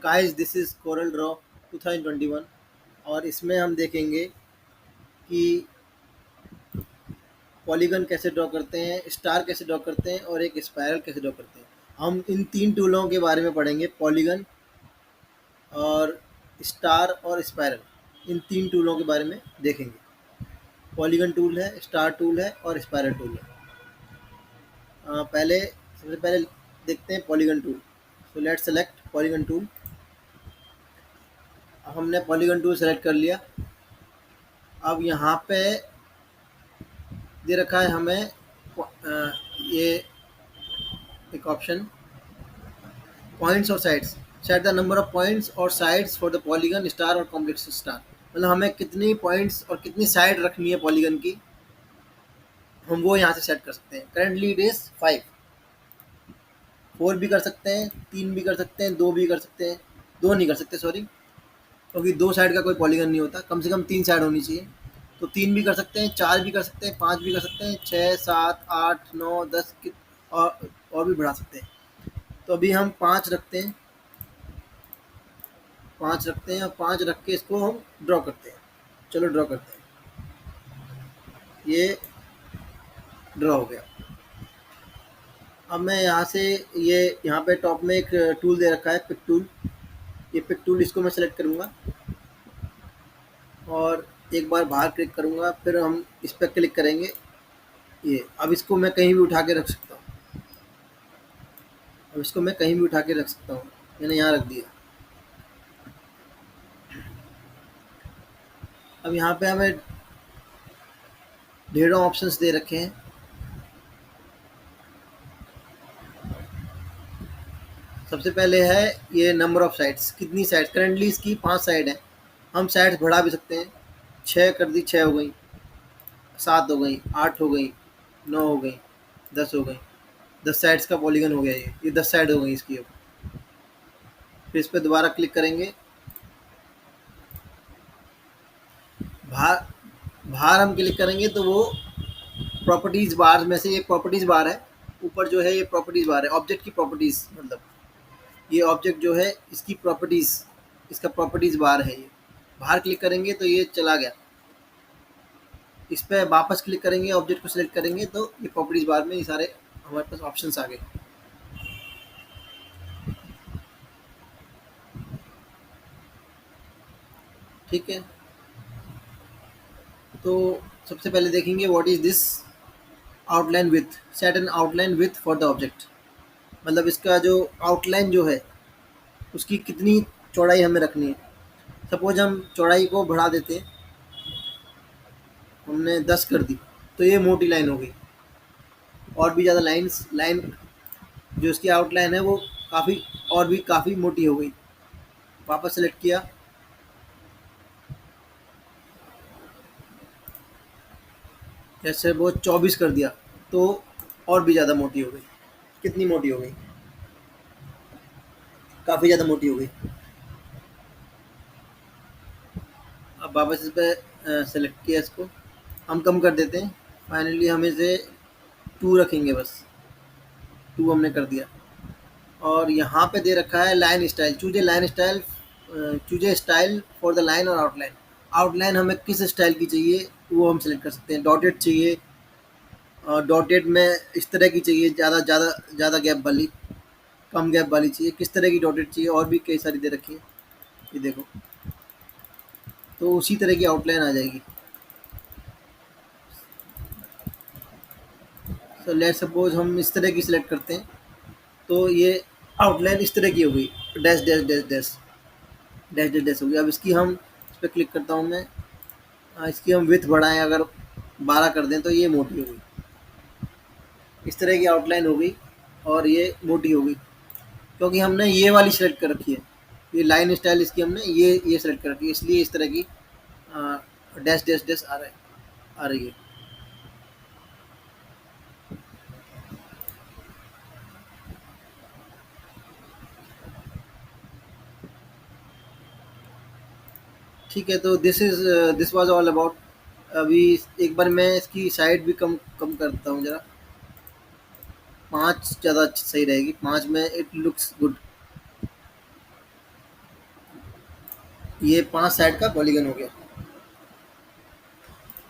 Guys this is Corel Draw 2021 और इसमें हम देखेंगे कि पॉलीगन कैसे ड्रॉ करते हैं, स्टार कैसे ड्रॉ करते हैं और एक स्पाइरल कैसे ड्रॉ करते हैं। हम इन तीन टूलों के बारे में पढ़ेंगे, पॉलीगन और स्टार और स्पाइरल। इन तीन टूलों के बारे में देखेंगे। पॉलीगन टूल है, स्टार टूल है और स्पाइरल टूल है। सबसे पहले देखते हैं polygon tool. So let's select polygon tool. हमने पॉलीगन टूल सेलेक्ट कर लिया। अब यहाँ पे दे रखा है हमें ये एक ऑप्शन, पॉइंट्स और sides. Set the number of points और sides for the polygon star और कॉम्प्लेक्स स्टार। मतलब हमें कितनी पॉइंट्स और कितनी साइड रखनी है पॉलीगन की, हम वो यहाँ से सेट कर सकते हैं। Currently it is 5। 4 भी कर सकते हैं, 3 भी कर सकते हैं, 2 भी कर सकते हैं। 2 नहीं कर सकते, सॉरी, क्योंकि 2 साइड का कोई पॉलीगन नहीं होता। कम से कम 3 साइड होनी चाहिए। तो 3 भी कर सकते हैं, 4 भी कर सकते हैं, 5 भी कर सकते हैं, 6, 7, 8, 9, 10 और भी बढ़ा सकते हैं। तो अभी हम 5 रखते हैं। 5 रखते हैं और 5 रख के इसको हम ड्रॉ करते हैं। चलो ड्रॉ करते हैं। ये ड्रॉ हो गया। अब मैं यहाँ से ये यहाँ पे टॉप में एक टूल दे रखा है, पिक टूल। ये पिक टूल, इसको मैं सेलेक्ट करूँगा और एक बार बाहर क्लिक करूँगा, फिर हम इस पर क्लिक करेंगे। ये अब इसको मैं कहीं भी उठा के रख सकता हूँ। अब इसको मैं कहीं भी उठा के रख सकता हूँ। मैंने यहाँ रख दिया। अब यहाँ पे हमें ढेरों ऑप्शंस दे रखे हैं। सबसे पहले है ये नंबर ऑफ साइड्स, कितनी साइड्स। करेंटली इसकी 5 साइड हैं। हम साइड्स बढ़ा भी सकते हैं। 6 कर दी, 6 हो गई, 7 हो गई, 8 हो गई, 9 हो गई, 10 हो गई। 10 साइड्स का पॉलीगन हो गया ये 10 साइड हो गई इसकी। अब फिर इस पर दोबारा क्लिक करेंगे। बाहर बाहर हम क्लिक करेंगे तो वो प्रॉपर्टीज़ बार में से एक प्रॉपर्टीज़ बार है। ऊपर जो है ये प्रॉपर्टीज़ बार है, ऑब्जेक्ट की प्रॉपर्टीज़। मतलब ये ऑब्जेक्ट जो है इसकी प्रॉपर्टीज़, इसका प्रॉपर्टीज़ बार है ये। बाहर क्लिक करेंगे तो ये चला गया। इस पर वापस क्लिक करेंगे, ऑब्जेक्ट को सिलेक्ट करेंगे तो ये प्रॉपर्टीज़ बार में ये सारे हमारे पास ऑप्शंस आ गए। ठीक है, तो सबसे पहले देखेंगे what is this outline with. Set N outline with for the object. मतलब इसका जो आउटलाइन जो है उसकी कितनी चौड़ाई हमें रखनी है। सपोज हम चौड़ाई को बढ़ा देते हैं, हमने 10 कर दी तो ये मोटी लाइन हो गई। और भी ज़्यादा लाइन जो इसकी आउटलाइन है वो काफ़ी और भी काफ़ी मोटी हो गई। वापस सेलेक्ट किया, जैसे वो 24 कर दिया तो और भी ज़्यादा मोटी हो गई। कितनी मोटी हो गई, काफ़ी ज़्यादा मोटी हो गई। अब वापस इस पर सेलेक्ट किया, इसको हम कम कर देते हैं। फाइनली हम इसे 2 रखेंगे, बस 2 हमने कर दिया। और यहाँ पे दे रखा है लाइन स्टाइल। चूजे स्टाइल फॉर द लाइन और आउटलाइन। आउटलाइन हमें किस स्टाइल की चाहिए वो हम सेलेक्ट कर सकते हैं। डॉटेड चाहिए, और डॉटेड में इस तरह की चाहिए, ज़्यादा ज़्यादा ज़्यादा गैप वाली, कम गैप वाली चाहिए, किस तरह की डॉटेड चाहिए। और भी कई सारी दे रखी है, ये देखो। तो उसी तरह की आउटलाइन आ जाएगी। तो लेट सपोज हम इस तरह की सिलेक्ट करते हैं तो ये आउटलाइन इस तरह की हो गई। Dash dash dash dash dash dash dash हो गई। अब इसकी हम इस पर क्लिक करता हूँ मैं। इसकी हम विथ बढ़ाएं, अगर 12 कर दें तो ये मोटी हो गई। इस तरह की आउटलाइन हो गई और ये मोटी हो गई, क्योंकि हमने ये वाली सेलेक्ट कर रखी है। ये लाइन स्टाइल इसकी हमने ये सेलेक्ट कर रखी है, इसलिए इस तरह की डैश डैश डैश आ रही है। ठीक है, तो दिस वाज ऑल अबाउट। अभी एक बार मैं इसकी साइड भी कम कम करता हूँ ज़रा। 5 ज़्यादा सही रहेगी, 5 में इट लुक्स गुड। ये 5 साइड का पॉलीगन हो गया।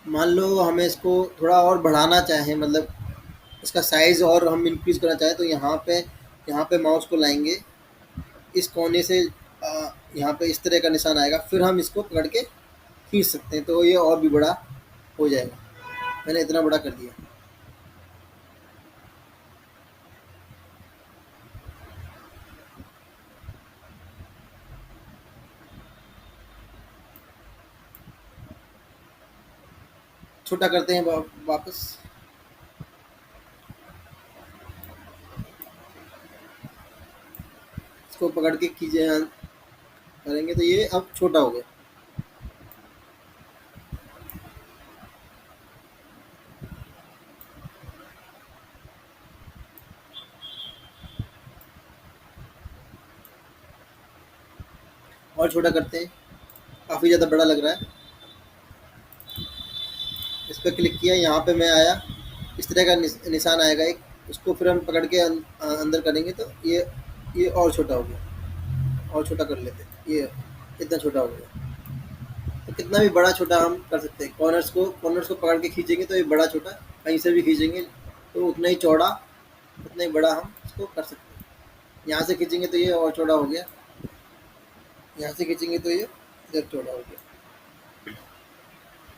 मान लो हमें इसको थोड़ा और बढ़ाना चाहें, मतलब इसका साइज़ और हम इंक्रीज़ करना चाहें, तो यहाँ पे माउस को लाएँगे, इस कोने से यहाँ पे इस तरह का निशान आएगा, फिर हम इसको पकड़ के खींच सकते हैं, तो ये और भी बड़ा हो जाएगा। मैंने इतना बड़ा कर दिया। छोटा करते हैं वापस। इसको पकड़ के खींचे करेंगे तो ये अब छोटा हो गया। और छोटा करते हैं, काफ़ी ज़्यादा बड़ा लग रहा है। इस पर क्लिक किया, यहाँ पे मैं आया, इस तरह का निशान आएगा एक, उसको फिर हम पकड़ के अंदर करेंगे तो ये और छोटा हो गया। और छोटा कर लेते हैं, ये इतना छोटा हो गया। तो कितना भी बड़ा छोटा हम कर सकते हैं। कॉर्नर्स को पकड़ के खींचेंगे तो ये बड़ा छोटा, कहीं से भी खींचेंगे तो उतना ही चौड़ा, उतना ही बड़ा हम इसको कर सकते हैं। यहाँ से खींचेंगे तो ये और चौड़ा हो गया, यहाँ से खींचेंगे तो ये इधर चौड़ा हो गया।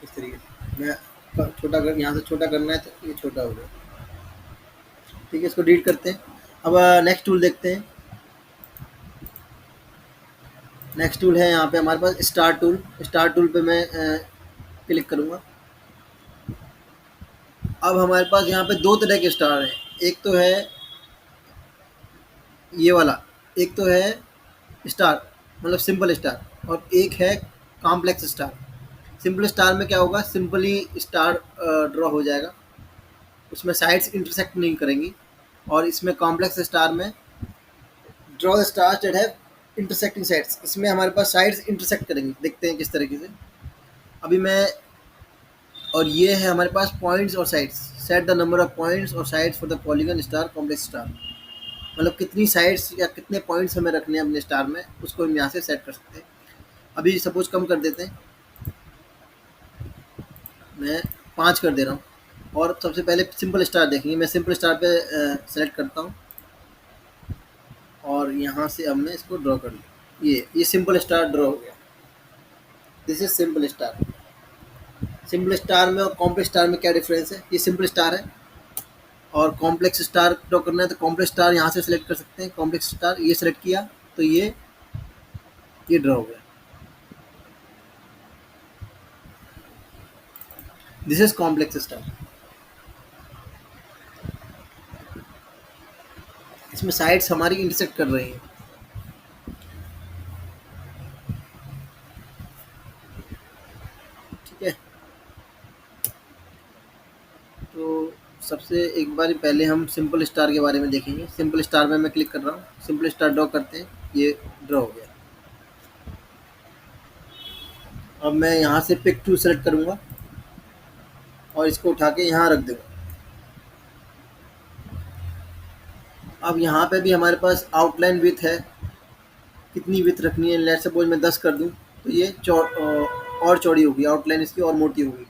इस तरीके से मैं छोटा कर, यहाँ से छोटा करना है तो ये छोटा हो गया। ठीक है, इसको डिलीट करते हैं। अब नेक्स्ट टूल देखते हैं। नेक्स्ट टूल है यहाँ पे हमारे पास स्टार टूल। स्टार टूल पे मैं क्लिक करूँगा। अब हमारे पास यहाँ पे दो तरह के स्टार हैं। एक तो है ये वाला, एक तो है स्टार मतलब सिंपल स्टार, और एक है कॉम्प्लेक्स स्टार। सिंपल स्टार में क्या होगा, सिंपली स्टार ड्रॉ हो जाएगा, उसमें साइड्स इंटरसेक्ट नहीं करेंगी। और इसमें कॉम्प्लेक्स स्टार में draw the stars that have intersecting sides, इसमें हमारे पास साइड्स इंटरसेक्ट करेंगी। देखते हैं किस तरीके से। अभी मैं, और ये है हमारे पास पॉइंट्स और sides. Set the number of points और sides for the polygon star complex star, मतलब कितनी साइड्स या कितने पॉइंट्स हमें रखने हैं अपने स्टार में, उसको हम यहाँ से सेट कर सकते हैं। अभी सपोज कम कर देते हैं, मैं 5 कर दे रहा हूँ। और सबसे पहले सिंपल स्टार देखेंगे, मैं सिंपल स्टार पे सेलेक्ट करता हूँ, और यहाँ से अब मैं इसको ड्रॉ कर लूँ। ये सिंपल स्टार ड्रॉ हो गया। This is simple star. Simple star में और कॉम्प्लेक्स स्टार में क्या डिफरेंस है, ये सिंपल स्टार है, और कॉम्प्लेक्स स्टार ड्रॉ करना है तो कॉम्प्लेक्स स्टार यहाँ से सिलेक्ट कर सकते हैं। कॉम्प्लेक्स स्टार ये सिलेक्ट किया तो ये ड्रॉ हो गया। This is complex star. इसमें साइड्स हमारी इंटरसेक्ट कर रही हैं। ठीक है, तो सबसे एक बार पहले हम सिंपल स्टार के बारे में देखेंगे। सिंपल स्टार में मैं क्लिक कर रहा हूँ, सिंपल स्टार ड्रॉ करते हैं, ये ड्रॉ हो गया। अब मैं यहाँ से पिक टू सेलेक्ट करूँगा और इसको उठा के यहाँ रख दूँगा। अब यहाँ पे भी हमारे पास आउटलाइन विथ है, कितनी विथ रखनी है। लेट्स सपोज मैं 10 कर दूँ तो ये और चौड़ी होगी, आउटलाइन इसकी और मोटी होगी।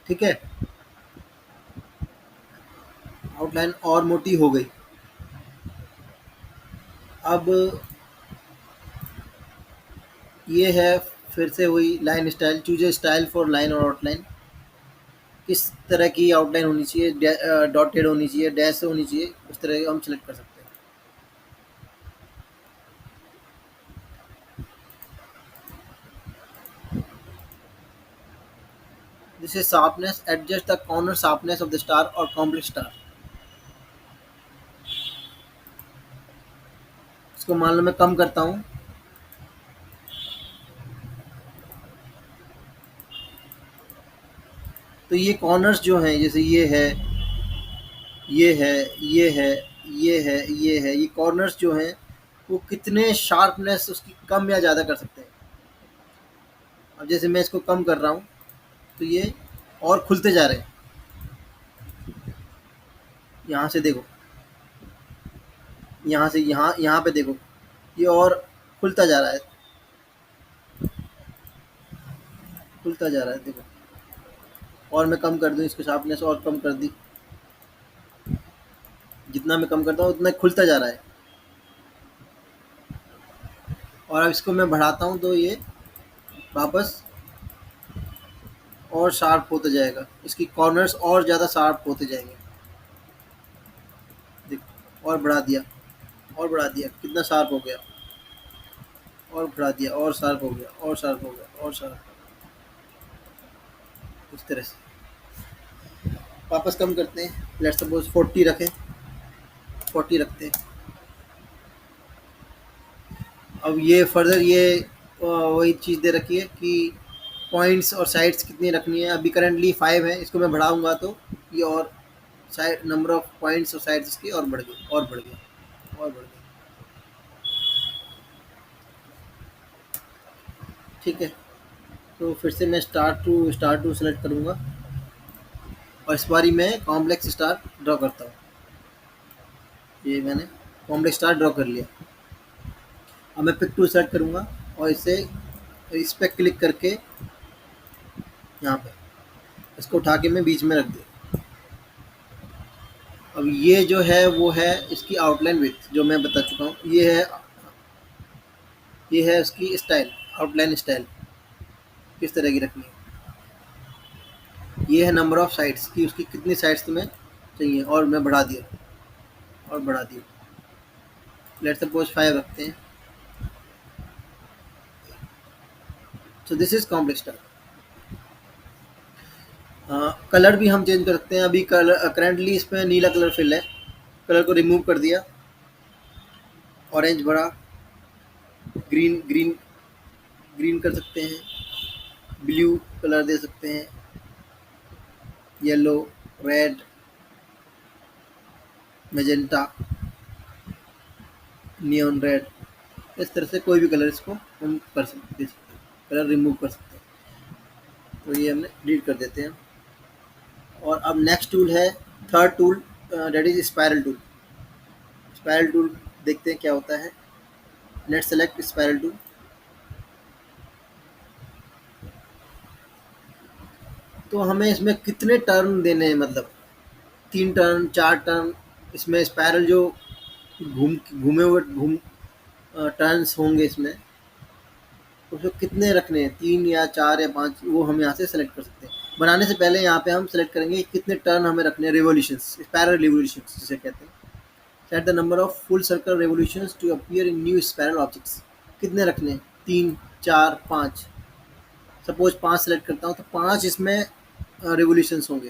ठीक है, आउटलाइन और मोटी हो गई। अब ये है फिर से वही line style, choose style for line और आउटलाइन। किस तरह की आउटलाइन होनी चाहिए, डॉटेड होनी चाहिए, डैश होनी चाहिए, उस तरह हम सेलेक्ट कर सकते हैं। This is sharpness, adjust the corner sharpness of the star और कॉम्प्लेक्स स्टार। इसको मान लो मैं कम करता हूँ, तो तो ये कॉर्नर्स जो हैं, जैसे ये है, ये है, ये है, ये है, ये है, ये कॉर्नर्स जो हैं वो कितने शार्पनेस उसकी कम या ज़्यादा कर सकते हैं। अब जैसे मैं इसको कम कर रहा हूँ तो ये और खुलते जा रहे हैं। यहाँ से देखो, यहाँ से यहाँ यहाँ पे देखो, ये और खुलता जा रहा है, खुलता जा रहा है, देखो। और मैं कम कर दूँ इसकी शार्पनेस, और कम कर दी, जितना मैं कम करता हूँ उतना खुलता जा रहा है। और अब इसको मैं बढ़ाता हूँ तो ये वापस और शार्प होते जाएगा, इसकी कॉर्नर्स और ज़्यादा शार्प होते जाएंगे। देखो, और बढ़ा दिया, और बढ़ा दिया, कितना शार्प हो गया, और बढ़ा दिया, और शार्प हो गया, और शार्प हो गया, और शार्प। इस तरह से वापस कम करते हैं, लेट्स सपोज 40 रखें, 40 रखते हैं। अब ये फर्दर ये वही चीज़ दे रखी है कि पॉइंट्स और साइड्स कितनी रखनी है। अभी करंटली 5 है, इसको मैं बढ़ाऊंगा तो ये और साइड नंबर ऑफ पॉइंट्स और साइड्स इसकी और बढ़ गई, और बढ़ गई, और बढ़ गई। ठीक है, तो फिर से मैं स्टार टू सेलेक्ट करूँगा और इस बारी मैं कॉम्प्लेक्स स्टार ड्रॉ करता हूँ। ये मैंने कॉम्प्लेक्स स्टार ड्रॉ कर लिया। अब मैं पिक टू सेलेक्ट करूँगा और इस पर क्लिक करके यहाँ पे इसको उठा के मैं बीच में रख दिया। अब ये जो है वो है इसकी आउटलाइन विड्थ, जो मैं बता चुका हूँ। ये है उसकी स्टाइल, आउटलाइन स्टाइल किस तरह की रखनी है। ये है नंबर ऑफ साइड्स की, उसकी कितनी साइड्स तुम्हें चाहिए, और मैं बढ़ा दिया, और बढ़ा दिया। लेट्स सपोज 5 रखते हैं। So this is complex star. Colour भी हम चेंज कर सकते हैं। अभी कलर करंटली इसमें नीला कलर फिल है, कलर को रिमूव कर दिया, ऑरेंज बढ़ा, ग्रीन ग्रीन ग्रीन कर सकते हैं, ब्लू कलर दे सकते हैं, yellow, red, magenta, neon red. इस तरह से कोई भी कलर इसको हम कर सकते हैं, कलर रिमूव कर सकते हैं। तो ये हमने डिलीट कर देते हैं। और अब नेक्स्ट टूल है third tool, that is spiral tool. Spiral tool देखते हैं क्या होता है। Let's select spiral tool. तो हमें इसमें कितने टर्न देने हैं, मतलब 3 टर्न, 4 टर्न, इसमें स्पायरल जो घूमे हुए टर्न्स होंगे इसमें, उसको कितने रखने हैं, 3 या 4 या 5, वो हम यहाँ से सेलेक्ट कर सकते हैं। बनाने से पहले यहाँ पे हम सेलेक्ट करेंगे कितने टर्न हमें रखने हैं, रिवोल्यूशंस, स्पायरल रिवोल्यूशंस जिसे कहते हैं। Set the number of full circle revolutions to appear in new spiral objects. कितने रखने हैं, 3, 4, 5। सपोज 5 सेलेक्ट करता हूँ तो 5 इसमें रिवोल्यूशंस होंगे।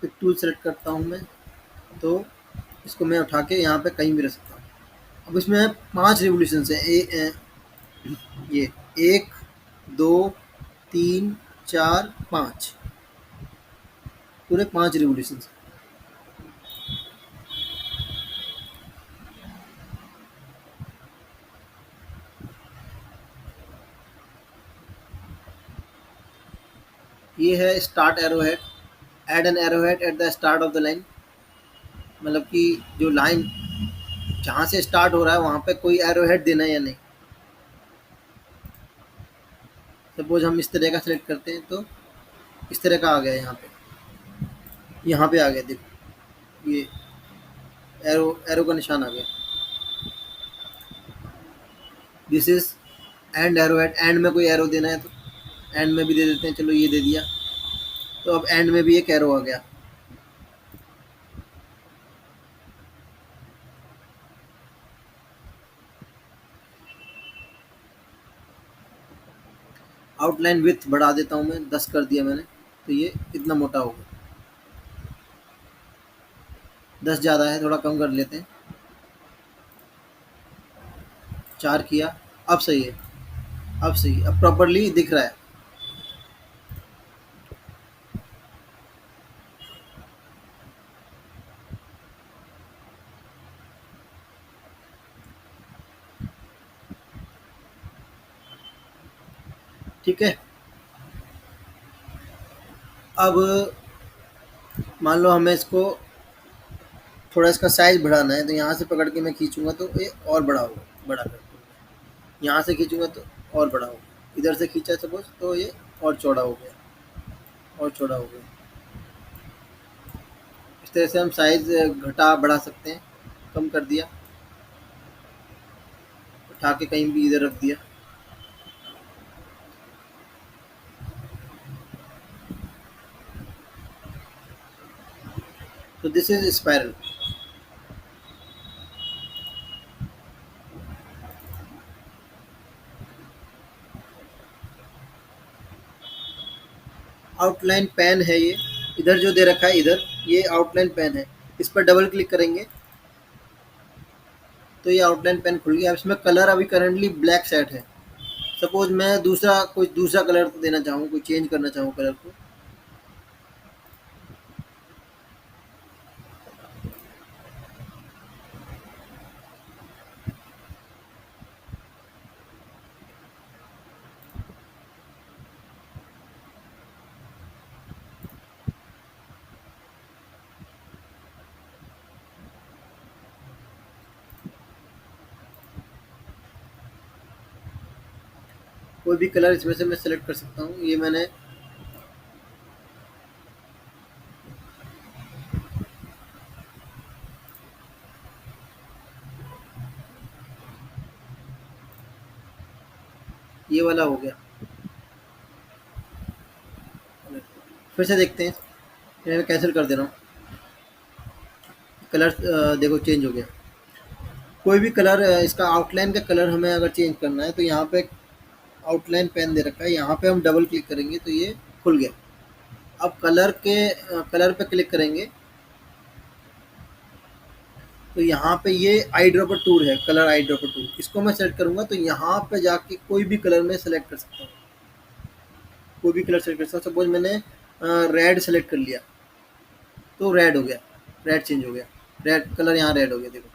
फिर टूल सेलेक्ट करता हूँ मैं, तो इसको मैं उठा के यहाँ पे कहीं भी रख सकता हूँ। अब इसमें 5 रिवोल्यूशंस हैं, ये 1, 2, 3, 4, 5, पूरे 5 रिवोल्यूशंस। ये है start arrow head, add an arrow head at the start of the line. मतलब कि जो लाइन जहाँ से स्टार्ट हो रहा है वहाँ पे कोई एरो हेड देना है या नहीं। सपोज हम इस तरह का सेलेक्ट करते हैं तो इस तरह का आ गया, यहाँ पे आ गया, देखो ये एरो एरो का निशान आ गया। This is and arrow head, and में कोई एरो देना है तो एंड में भी दे देते हैं, चलो ये दे दिया। तो अब एंड में भी एक एरो आ गया। आउटलाइन विथ बढ़ा देता हूँ मैं, 10 कर दिया मैंने, तो ये इतना मोटा होगा। 10 ज़्यादा है, थोड़ा कम कर लेते हैं। 4 किया, अब सही है, अब सही है, अब प्रॉपर्ली दिख रहा है। ठीक है। अब मान लो हमें इसको थोड़ा इसका साइज़ बढ़ाना है, तो यहाँ से पकड़ के मैं खींचूँगा तो ये और बड़ा होगा, बड़ा कर दूँगा। यहाँ से खींचूँगा तो और बड़ा होगा। इधर से खींचा सपोज़ तो ये और चौड़ा हो गया, और चौड़ा हो गया। इस तरह से हम साइज़ घटा बढ़ा सकते हैं। कम कर दिया, उठा के कहीं भी इधर रख दिया। तो this is spiral. Outline pen है ये, इधर जो दे रखा है इधर, ये आउटलाइन पेन है। इस पर डबल क्लिक करेंगे तो ये आउटलाइन पेन खुल गया। अब इसमें कलर अभी करंटली ब्लैक सेट है। सपोज़ मैं दूसरा कोई दूसरा कलर देना चाहूँ, कोई चेंज करना चाहूँ कलर को, कोई भी कलर इसमें से मैं सेलेक्ट कर सकता हूँ। ये मैंने ये वाला हो गया। फिर से देखते हैं, ये मैं कैंसिल कर दे रहा हूँ। कलर देखो चेंज हो गया। कोई भी कलर इसका आउटलाइन का कलर हमें अगर चेंज करना है तो यहाँ पे आउटलाइन पेन दे रखा है, यहाँ पे हम डबल क्लिक करेंगे तो ये खुल गया। अब कलर के कलर पे क्लिक करेंगे तो यहाँ पे ये आई ड्रॉपर टूल है, कलर आई ड्रॉपर टूल। इसको मैं सेलेक्ट करूँगा तो यहाँ पे जाके कोई भी कलर में सेलेक्ट कर सकता हूँ, कोई भी कलर सेलेक्ट कर सकता हूँ। सपोज मैंने रेड सेलेक्ट कर लिया तो रेड हो गया, रेड चेंज हो गया, रेड कलर यहाँ रेड हो गया देखो।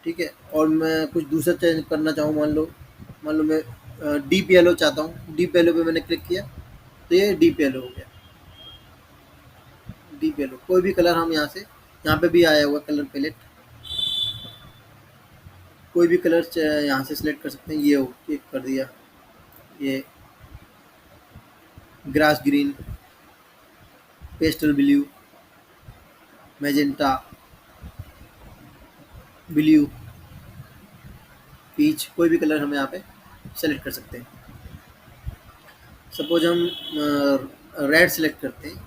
ठीक है। और मैं कुछ दूसरा चेंज करना चाहूँ, मान लो मैं डीप येलो चाहता हूँ, डीप येलो पे मैंने क्लिक किया तो ये डीप येलो हो गया। डीप येलो कोई भी कलर हम यहाँ से, यहाँ पे भी आया हुआ कलर पैलेट, कोई भी कलर यहाँ से सिलेक्ट कर सकते हैं। ये हो क्लिक कर दिया, ये grass green, pastel blue, magenta blue, peach, कोई भी कलर हम यहाँ पे सेलेक्ट कर सकते हैं। सपोज हम रेड सेलेक्ट करते हैं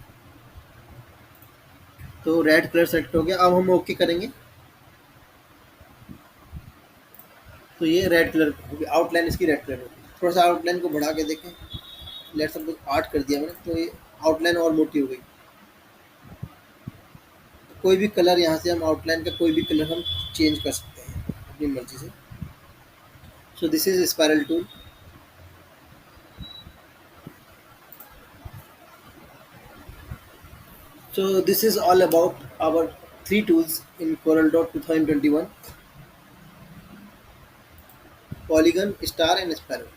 तो रेड कलर सेलेक्ट हो गया। अब हम ओके करेंगे तो ये रेड कलर हो गया, आउटलाइन इसकी रेड कलर होगी। थोड़ा सा आउटलाइन को बढ़ा के देखें, लेट सपोज 8 कर दिया मैंने तो ये आउटलाइन और मोटी हो गई। कोई भी कलर यहाँ से हम आउटलाइन का कोई भी कलर हम चेंज कर सकते हैं अपनी मर्जी से। So this is spiral tool. So this is all about our three tools in CorelDRAW 2021: Polygon, Star and Spiral.